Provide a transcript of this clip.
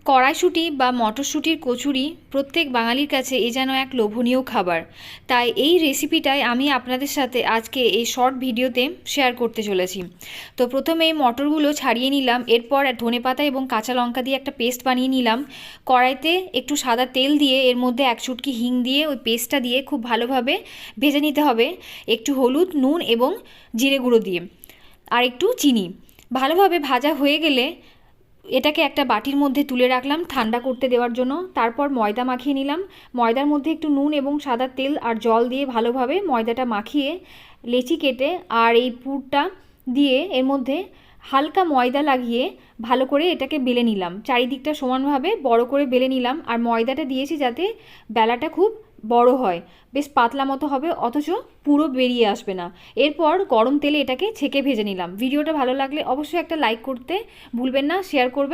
কড়াইশুঁটি বা মটরশুঁটির কচুরি প্রত্যেক বাঙালির কাছে এ যেন এক লোভনীয় খাবার। তাই এই রেসিপিটাই আমি আপনাদের সাথে আজকে এই শর্ট ভিডিওতে শেয়ার করতে চলেছি। তো প্রথমে এই মটরগুলো ছাড়িয়ে নিলাম, এরপর ধনেপাতা এবং কাঁচা লঙ্কা দিয়ে একটা পেস্ট বানিয়ে নিলাম। কড়াইতে একটু সাদা তেল দিয়ে এর মধ্যে এক চুটকি হিং দিয়ে ওই পেস্টটা দিয়ে খুব ভালোভাবে ভেজে নিতে হবে, একটু হলুদ, নুন এবং জিরে গুঁড়ো দিয়ে, আর একটু চিনি। ভালোভাবে ভাজা হয়ে গেলে এটাকে একটা বাটির মধ্যে তুলে রাখলাম ঠান্ডা করতে দেওয়ার জন্য। তারপর ময়দা মাখিয়ে নিলাম। ময়দার মধ্যে একটু নুন এবং সাদা তেল আর জল দিয়ে ভালোভাবে ময়দাটা মাখিয়ে লেচি কেটে আর এই পুরটা দিয়ে এর মধ্যে হালকা ময়দা লাগিয়ে ভালো করে এটাকে বেলে নিলাম। চারিদিকটা সমানভাবে বড় করে বেলে নিলাম। আর ময়দাটা দিয়েছি যাতে বেলাটা খুব বড় হয়, বেশ পাতলা মতো হবে, অথচ পুরো বেরিয়ে আসবে না। এরপর গরম তেলে এটাকে ছেঁকে ভেজে নিলাম। ভিডিওটা ভালো লাগলে অবশ্যই একটা লাইক করতে ভুলবেন না, শেয়ার করবেন।